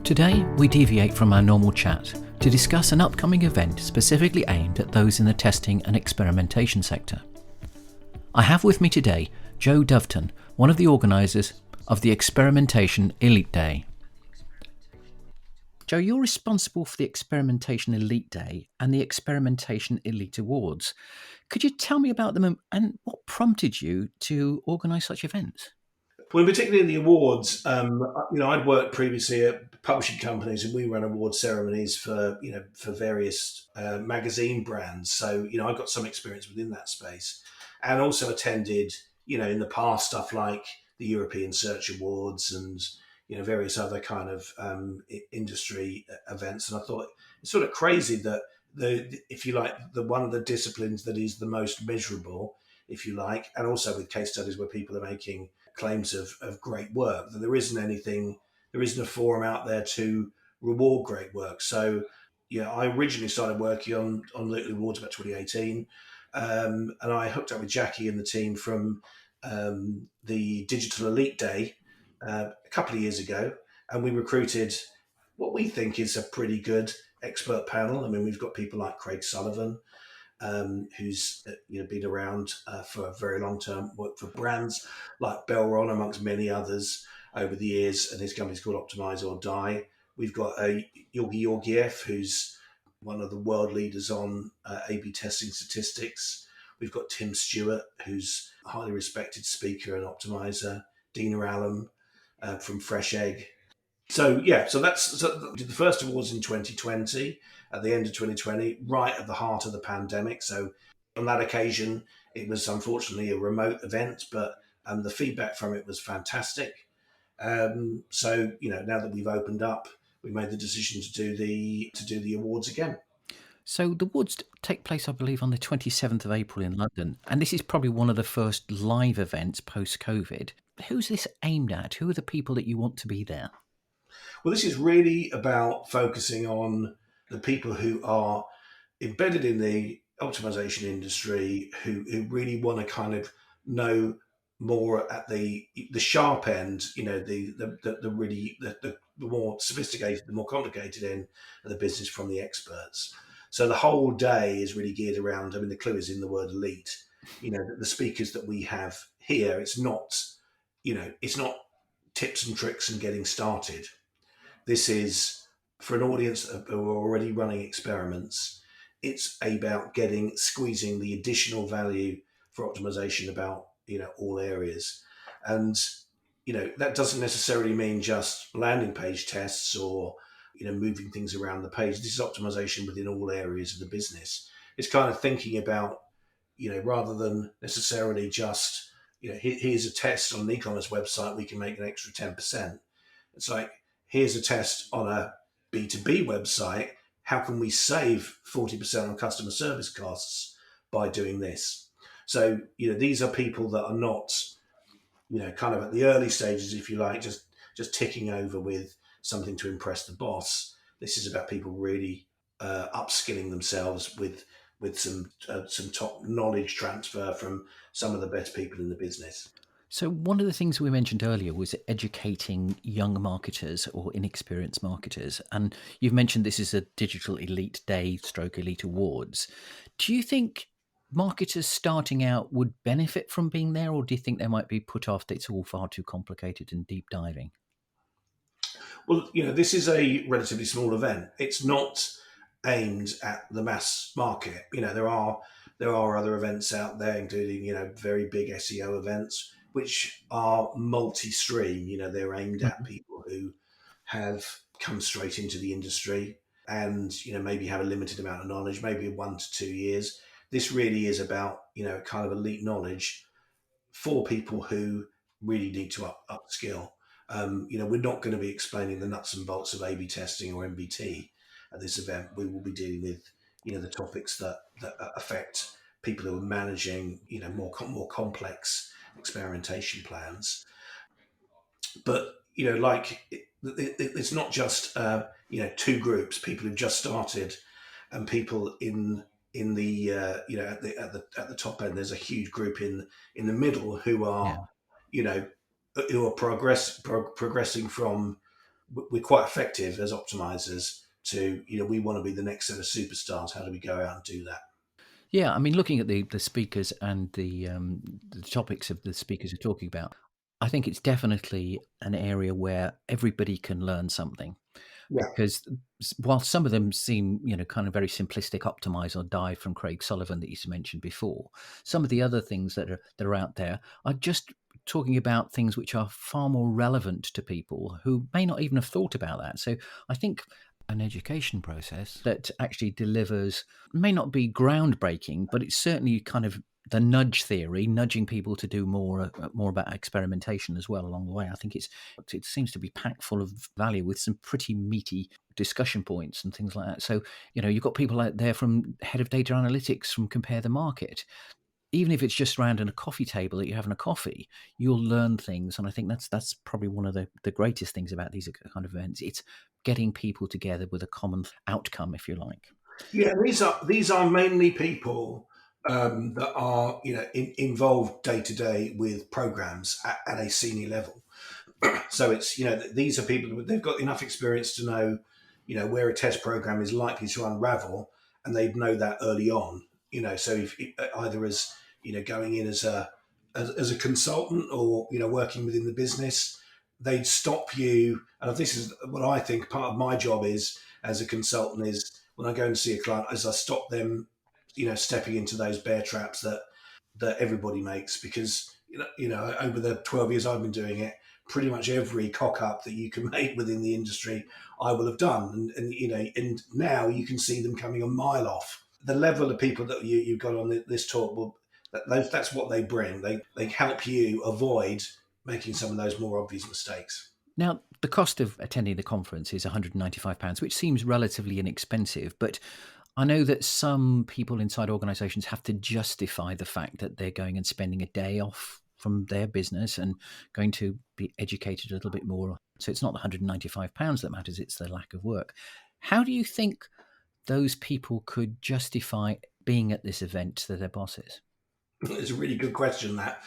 Today, we deviate from our normal chat to discuss an upcoming event specifically aimed at those in the testing and experimentation sector. I have with me today Joe Doveton, one of the organisers of the Experimentation Elite Day. Joe, you're responsible for the Experimentation Elite Day and the Experimentation Elite Awards. Could you tell me about them and what prompted you to organise such events? Well, particularly in the awards, I'd worked previously at publishing companies, and we ran award ceremonies for various magazine brands. So, I got some experience within that space, and also attended, in the past stuff like the European Search Awards and various other kind of industry events. And I thought it's sort of crazy that if you like, the one of the disciplines that is the most measurable, if you like, and also with case studies where people are making claims of great work, that there isn't a forum out there to reward great work. So, I originally started working on Little Awards about 2018, and I hooked up with Jackie and the team from the Digital Elite Day a couple of years ago, and we recruited what we think is a pretty good expert panel. I mean, we've got people like Craig Sullivan, who's been around for a very long term, worked for brands like Belron, amongst many others over the years, and his company's called Optimize or Die. We've got Georgi Georgiev, who's one of the world leaders on A/B testing statistics. We've got Tim Stewart, who's a highly respected speaker and optimizer. Dina Allen from Fresh Egg. So did the first awards in 2020, at the end of 2020, right at the heart of the pandemic. So on that occasion, it was unfortunately a remote event, but the feedback from it was fantastic. Now that we've opened up, we made the decision to do the awards again. So the awards take place, I believe, on the 27th of April in London, and this is probably one of the first live events post-COVID. Who's this aimed at? Who are the people that you want to be there? Well, this is really about focusing on the people who are embedded in the optimization industry, who really want to kind of know more at the sharp end, the more sophisticated, the more complicated end of the business from the experts. So the whole day is really geared around. I mean, the clue is in the word elite. The speakers that we have here, it's not tips and tricks and getting started. This is for an audience who are already running experiments. It's about squeezing the additional value for optimization about all areas, and that doesn't necessarily mean just landing page tests or moving things around the page. This is optimization within all areas of the business. It's kind of thinking about rather than necessarily just here's a test on an e-commerce website, we can make an extra 10%. It's like, here's a test on a B2B website. How can we save 40% on customer service costs by doing this? So, these are people that are not, kind of at the early stages, if you like, just ticking over with something to impress the boss. This is about people really upskilling themselves with some top knowledge transfer from some of the best people in the business. So one of the things we mentioned earlier was educating young marketers or inexperienced marketers. And you've mentioned this is a Digital Elite Day stroke Elite Awards. Do you think marketers starting out would benefit from being there, or do you think they might be put off that it's all far too complicated and deep diving? Well, this is a relatively small event. It's not aimed at the mass market. There are other events out there, including very big SEO events, which are multi-stream. They're aimed at Mhm. people who have come straight into the industry and maybe have a limited amount of knowledge, maybe 1 to 2 years. This really is about kind of elite knowledge for people who really need to upskill. We're not going to be explaining the nuts and bolts of A/B testing or MBT at this event. We will be dealing with the topics that affect people who are managing more complex experimentation plans. But it's not just two groups: people who've just started and people in the at the top end. There's a huge group in the middle who Yeah. are progressing from we're quite effective as optimizers to, we want to be the next set of superstars. How do we go out and do that? Yeah, I mean, looking at the speakers and the topics of the speakers are talking about, I think it's definitely an area where everybody can learn something. Yeah. Because while some of them seem, kind of very simplistic, optimize or die from Craig Sullivan that you mentioned before, some of the other things that are out there are just talking about things which are far more relevant to people who may not even have thought about that. So I think an education process that actually delivers may not be groundbreaking, but it's certainly kind of the nudge theory, nudging people to do more about experimentation as well along the way. I think it seems to be packed full of value with some pretty meaty discussion points and things like that. So you've got people out there from head of data analytics from Compare the Market. Even if it's just around in a coffee table that you're having a coffee, you'll learn things. And I think that's probably one of the greatest things about these kind of events. It's getting people together with a common outcome, if you like. Yeah, these are mainly people that are involved day to day with programs at a senior level. So it's these are people they've got enough experience to know where a test program is likely to unravel, and they know that early on. So if either as going in as a consultant or working within the business, they'd stop you. And this is what I think part of my job is as a consultant is when I go and see a client, is I stop them, stepping into those bear traps that everybody makes because over the 12 years I've been doing it, pretty much every cock up that you can make within the industry I will have done, and now you can see them coming a mile off. The level of people that you've got on this talk will that's what they bring. They help you avoid making some of those more obvious mistakes. Now, the cost of attending the conference is £195, which seems relatively inexpensive, but I know that some people inside organisations have to justify the fact that they're going and spending a day off from their business and going to be educated a little bit more. So it's not the £195 that matters, it's the lack of work. How do you think those people could justify being at this event to their bosses? It's a really good question that,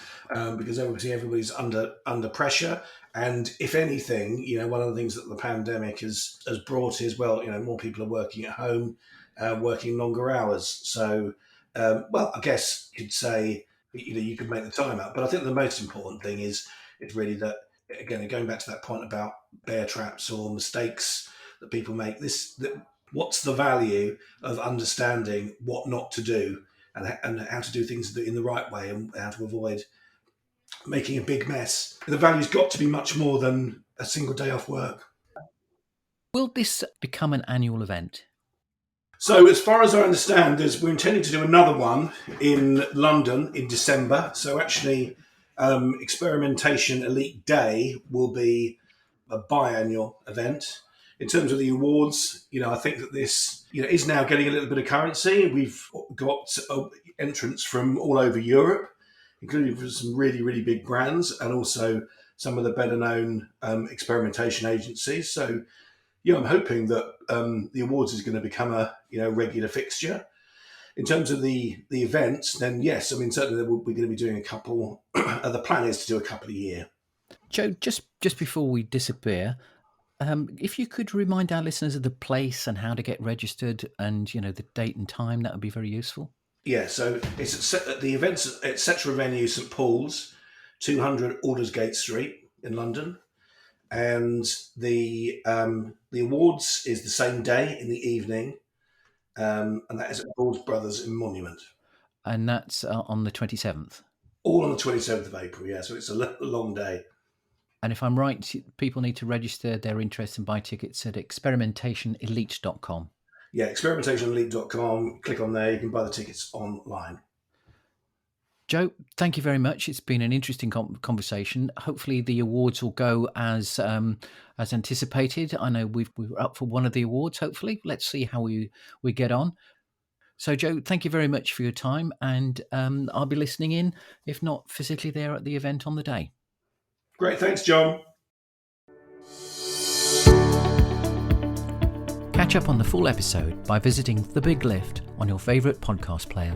because obviously everybody's under pressure, and if anything, one of the things that the pandemic has brought is more people are working at home, working longer hours. So, well, I guess you'd say you could make the time out, but I think the most important thing is it's really that again going back to that point about bear traps or mistakes that people make. What's the value of understanding what not to do and how to do things in the right way and how to avoid making a big mess. The value's got to be much more than a single day off work. Will this become an annual event? So, as far as I understand, we're intending to do another one in London in December. So, actually, Experimentation Elite Day will be a biannual event. In terms of the awards, I think that this, is now getting a little bit of currency. We've got entrants from all over Europe, including from some really, really big brands and also some of the better known experimentation agencies. So, I'm hoping that the awards is going to become a regular fixture. In terms of the events, then yes, I mean certainly we're going to be doing a couple. The plan is to do a couple a year. Joe, just before we disappear, if you could remind our listeners of the place and how to get registered and the date and time, that would be very useful. Yeah, so it's at the events at Cetra Venue, St Paul's, 200 Aldersgate Street in London, and the awards is the same day in the evening, and that is at Balls Brothers in Monument. And that's on the 27th. All on the 27th of April, yeah. So it's a long day. And if I'm right, people need to register their interest and buy tickets at experimentationelite.com. Yeah, experimentationelite.com. Click on there. You can buy the tickets online. Joe, thank you very much. It's been an interesting conversation. Hopefully, the awards will go as anticipated. I know we were up for one of the awards. Hopefully, let's see how we get on. So, Joe, thank you very much for your time, and I'll be listening in, if not physically there at the event on the day. Great, thanks, John. Catch up on the full episode by visiting The Big Lift on your favourite podcast player.